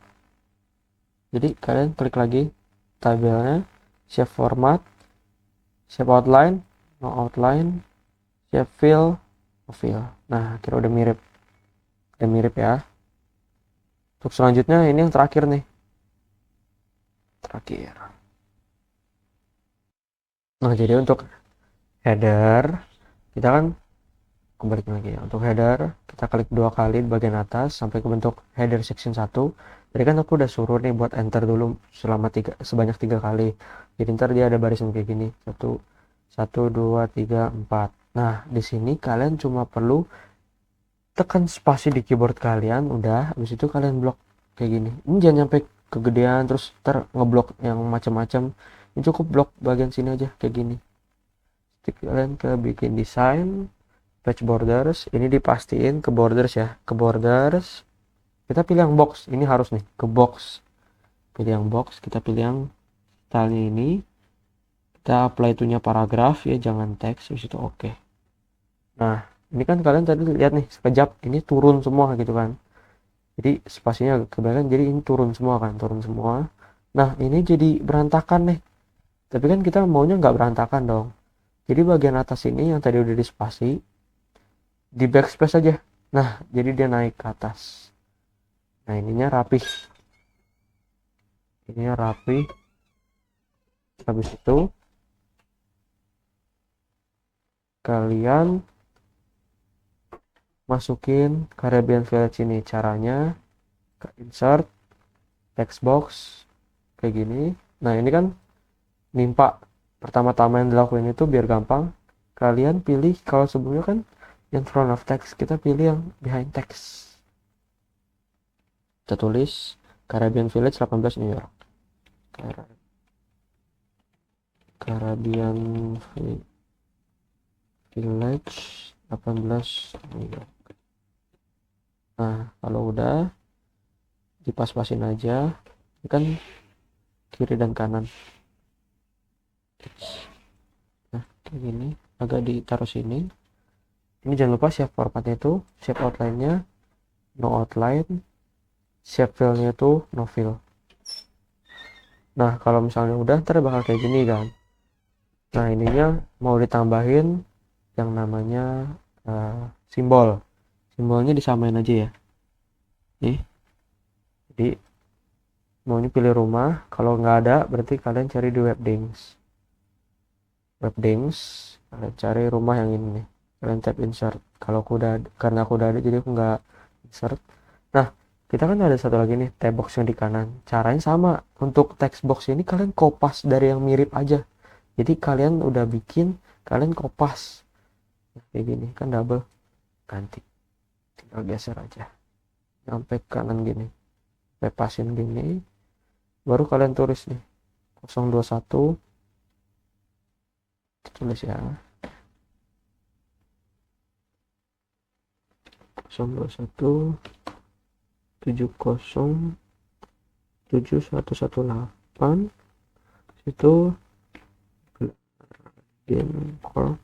Jadi kalian klik lagi tabelnya, shape format, shape outline, no outline, shape fill, no fill. Nah, kira udah mirip ya. Untuk selanjutnya ini yang terakhir nih, terakhir. Nah, jadi untuk header kita kan kembali lagi ya. Untuk header kita klik 2 kali di bagian atas sampai ke bentuk header section 1. Jadi kan aku udah suruh nih buat enter dulu sebanyak 3 kali. Jadi ntar dia ada barisan kayak gini, 1 2 3 4. Nah, di sini kalian cuma perlu tekan spasi di keyboard kalian, udah. Habis itu kalian blok kayak gini. Ini jangan sampai kegedean terus ntar ngeblok yang macam-macam. Ini cukup blok bagian sini aja kayak gini. kalian ke bikin desain, patch borders, ini dipastiin ke borders ya, ke borders, kita pilih yang box, ini harus nih, ke box, pilih yang box, kita pilih yang stylenya ini, kita apply itunya paragraf ya, jangan teks, habis itu oke. Nah, ini kan kalian tadi lihat nih, sekejap, ini turun semua gitu kan, jadi spasinya agak kebanyakan, jadi ini turun semua kan, turun semua. Nah, ini jadi berantakan nih, tapi kan kita maunya nggak berantakan dong, jadi bagian atas ini yang tadi udah dispasi, di backspace aja. Nah, jadi dia naik ke atas. Nah, ininya rapih. Ininya rapih. Habis itu kalian masukin Caribbean Village ini. Caranya ke insert text box kayak gini. Nah, ini kan nimpa. Pertama-tama yang dilakuin itu biar gampang. Kalian pilih, kalau sebelumnya kan in front of text, kita pilih yang behind text. Kita tulis Caribbean Village 18 New York. Caribbean Village 18 New York. Nah, kalau udah dipas-pasin aja, ini kan kiri dan kanan. Nah, kayak gini, agak ditaruh sini. Ini jangan lupa shape formatnya itu, shape outline-nya no outline, shape fill-nya itu no fill. Nah, kalau misalnya udah, ntar bakal kayak gini kan. Nah, ininya mau ditambahin yang namanya simbol. Simbolnya disamain aja ya. Nih, jadi maunya pilih rumah. Kalau nggak ada, berarti kalian cari di Webdings. Webdings, kalian cari rumah yang ini nih. Kalian tap insert. Kalau aku udah, karena aku udah ada, jadi aku nggak insert. Nah, kita kan ada satu lagi nih, tab box yang di kanan. Caranya sama. Untuk text box ini kalian kopas dari yang mirip aja. Jadi kalian udah bikin, kalian kopas. Nah, kayak gini, kan double. Ganti. Tinggal geser aja. Sampai kanan gini. Lepasin gini. Baru kalian tulis nih. 021. Tulis ya. 021 70 7118 itu Game Corps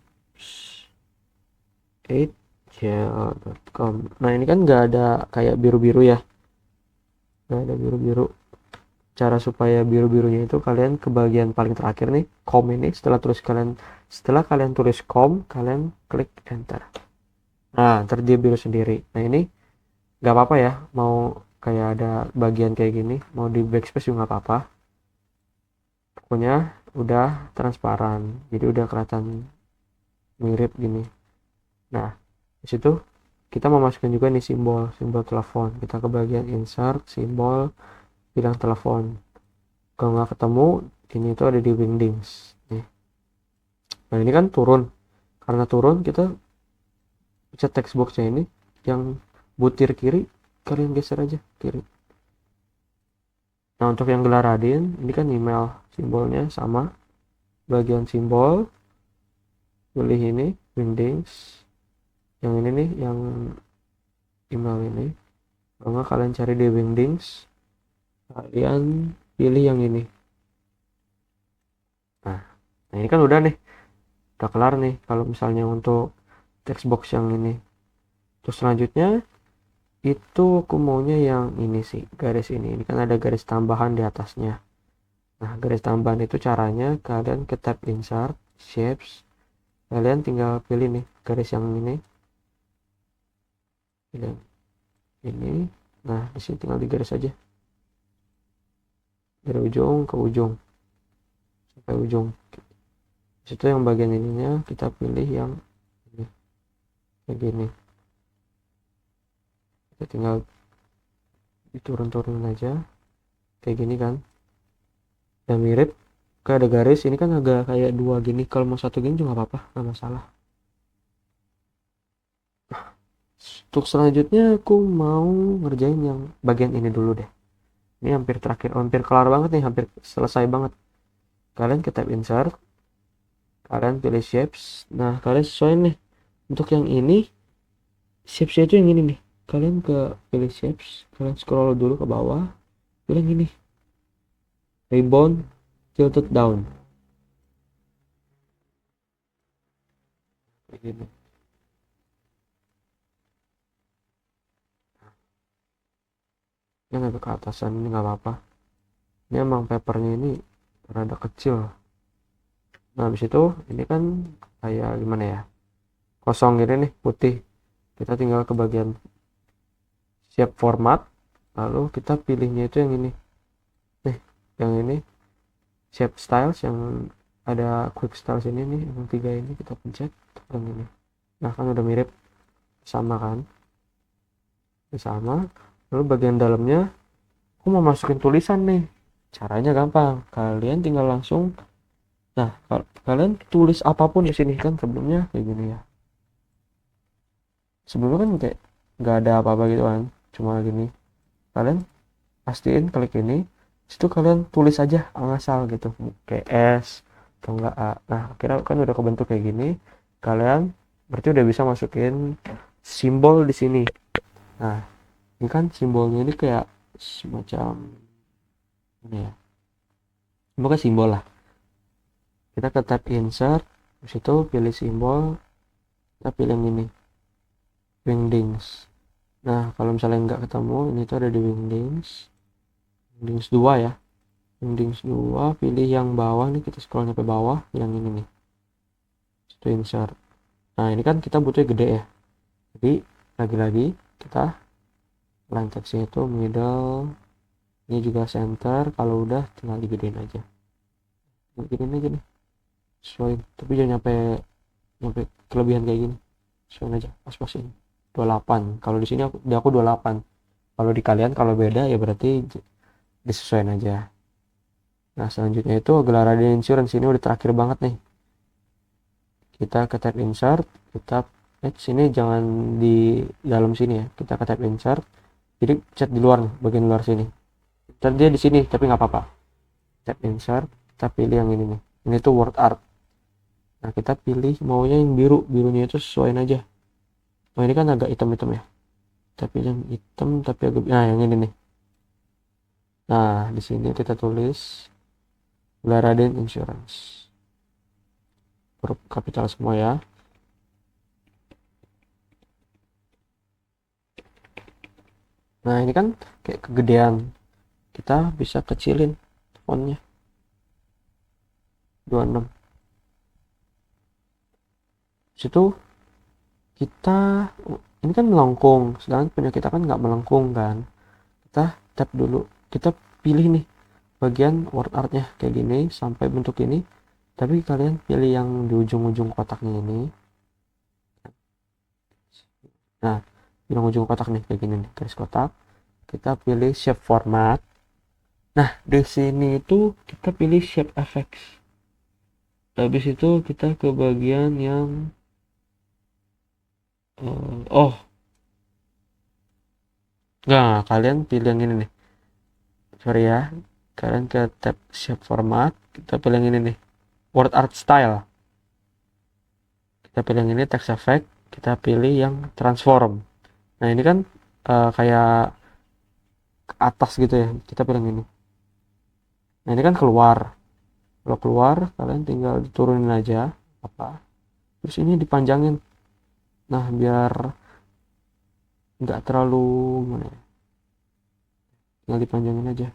8gmail.com. Nah, ini kan nggak ada kayak biru-biru ya, nggak ada biru-biru. Cara supaya biru-birunya itu kalian ke bagian paling terakhir nih, com ini, setelah kalian tulis com, kalian klik enter. Nah, ntar dia biru sendiri. Nah, ini nggak apa-apa ya, mau kayak ada bagian kayak gini, mau di backspace juga nggak apa-apa. Pokoknya udah transparan, jadi udah kelihatan mirip gini. Nah, disitu kita mau masukin juga nih simbol telepon. Kita ke bagian insert simbol, bilang telepon. Kalau nggak ketemu, ini tuh ada di Wingdings nih. Nah, ini kan turun. Karena turun, kita bisa text boxnya ini yang butir kiri, kalian geser aja kiri. Nah, untuk yang gelar Radin, ini kan email, simbolnya sama. Bagian simbol, pilih ini, Wingdings. Yang ini nih, yang email ini. Kalau nggak kalian cari di Wingdings, kalian pilih yang ini. Nah, ini kan udah nih, udah kelar nih. Kalau misalnya untuk text box yang ini, terus selanjutnya itu aku maunya yang ini sih, garis ini kan ada garis tambahan di atasnya. Nah, garis tambahan itu caranya kalian ke tab insert shapes, kalian tinggal pilih nih garis yang ini, ini. Nah, di sini tinggal digaris aja dari ujung ke ujung sampai ujung. Situ yang bagian ininya kita pilih yang ini kayak gini, kita tinggal diturun-turunin aja kayak gini kan, yang mirip. Kayak ada garis ini kan agak kayak dua gini, kalau mau satu gini juga apa-apa, nggak masalah. Untuk selanjutnya aku mau ngerjain yang bagian ini dulu deh. Ini hampir terakhir, hampir kelar banget nih, hampir selesai banget. Kalian ke tab insert, kalian pilih shapes. Nah kalian sesuai nih untuk yang ini, shapesnya itu yang ini nih, kalian ke pilih shapes, kalian scroll dulu ke bawah, pilih yang ini, ribbon tilted down kayak gini. Yang agak ke atasan ini nggak apa-apa, ini emang papernya ini rada kecil. Nah habis itu ini kan kayak gimana ya, kosong gini nih, putih. Kita tinggal ke bagian shape format, lalu kita pilihnya itu yang ini nih, yang ini shape styles, yang ada quick styles ini nih, yang tiga ini kita pencet yang ini. Nah kan udah mirip, sama kan, sama. Lalu bagian dalamnya aku mau masukin tulisan nih, caranya gampang, kalian tinggal langsung, nah kalian tulis apapun di sini. Kan sebelumnya kayak gini ya, sebelumnya kan kayak nggak ada apa-apa gitu kan, cuma gini. Kalian pastiin klik ini, situ kalian tulis aja ngasal gitu, kayak S atau enggak A. Nah kira kan udah kebentuk kayak gini, kalian berarti udah bisa masukin simbol di sini. Nah ini kan simbolnya ini kayak semacam ini ya, semoga simbol lah. Kita ke tab insert, di situ pilih simbol, kita pilih yang ini, wingdings. Nah kalau misalnya nggak ketemu, ini tuh ada di wingdings, wingdings 2 ya, wingdings 2, pilih yang bawah nih, kita scroll sampai bawah, yang ini nih, itu insert. Nah ini kan kita butuhnya gede ya, jadi lagi-lagi kita line text-nya itu middle, ini juga center. Kalau udah tinggal digedein aja, digedein aja nih, sesuaiin, tapi jangan nyampe nyampe kelebihan kayak gini, sesuaiin aja pas-pasin 28. Kalau di sini aku 28, kalau di kalian kalau beda ya berarti disesuaikan aja. Nah selanjutnya itu Glaradian Insurance, ini udah terakhir banget nih. Kita ke tab insert, kita sini jangan di dalam sini ya, kita ke tab insert, jadi chat di luar nih, bagian luar sini. Dan dia di sini tapi nggak apa-apa, tab insert, kita pilih yang ini nih, ini tuh word art. Nah kita pilih maunya yang biru, birunya itu sesuaiin aja. Oh ini kan agak hitam-hitam ya, tapi yang hitam tapi agak, nah yang ini nih. Nah di sini kita tulis Glaradian Insurance, huruf kapital semua ya. Nah ini kan kayak kegedean, kita bisa kecilin fontnya 26. Situ kita, ini kan melengkung, sedangkan punya kita kan nggak melengkung kan. Kita tap dulu, kita pilih nih bagian word artnya kayak gini sampai bentuk ini, tapi kalian pilih yang di ujung-ujung kotaknya ini. Nah di ujung kotak nih kayak gini nih, garis kotak, kita pilih shape format. Nah di sini itu kita pilih shape effects, habis itu kita ke bagian yang oh nggak, kalian pilih yang ini nih, sorry ya, kalian ke tab shape format, kita pilih yang ini nih, word art style, kita pilih yang ini, text effect, kita pilih yang transform. Nah ini kan kayak ke atas gitu ya, kita pilih yang ini. Nah ini kan keluar, kalau keluar kalian tinggal diturunin aja apa, terus ini dipanjangin, nah biar nggak terlalu gimana ya, tinggal dipanjangin aja,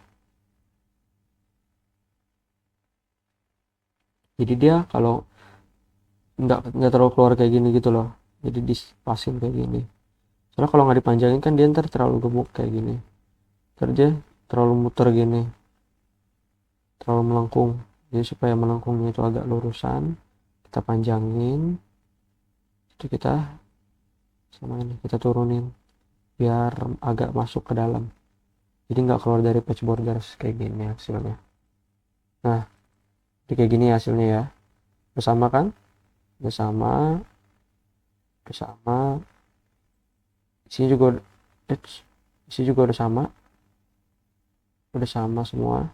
jadi dia kalau nggak terlalu keluar kayak gini gitu loh, jadi dipasin kayak gini. Soalnya kalau nggak dipanjangin kan dia ntar terlalu gemuk kayak gini, ntar dia terlalu muter gini, terlalu melengkung. Jadi supaya melengkungnya itu agak lurusan, kita panjangin, itu kita sama ini kita turunin biar agak masuk ke dalam, jadi nggak keluar dari patch borders kayak gini hasilnya. Nah jadi kayak gini hasilnya ya, bersama kan, bersama, bersama, sini juga sini juga udah sama semua.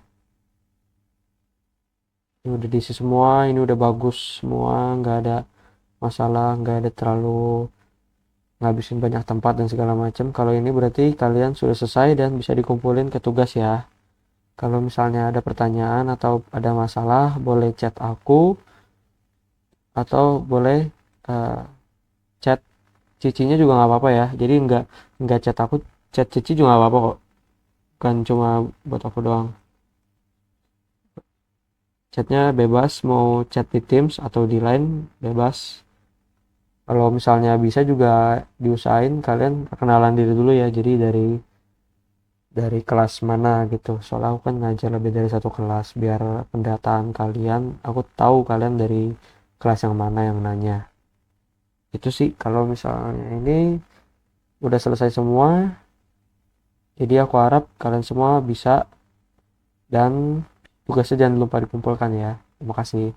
ini udah diisi semua, ini udah bagus semua, nggak ada masalah, nggak ada terlalu ngabisin banyak tempat dan segala macam. Kalau ini berarti kalian sudah selesai dan bisa dikumpulin ke tugas ya. Kalau misalnya ada pertanyaan atau ada masalah, boleh chat aku atau boleh uh, chat Cicinya juga nggak apa-apa ya. Jadi nggak chat aku, chat Cici juga nggak apa-apa kok. Bukan cuma buat aku doang. Chatnya bebas, mau chat di Teams atau di Line bebas. Kalau misalnya bisa juga diusahain kalian perkenalan diri dulu ya. Jadi dari kelas mana gitu. Soalnya aku kan ngajar lebih dari satu kelas biar pendataan kalian, aku tahu kalian dari kelas yang mana yang nanya. Itu sih kalau misalnya ini udah selesai semua. Jadi aku harap kalian semua bisa dan tugasnya jangan lupa dikumpulkan ya. Terima kasih.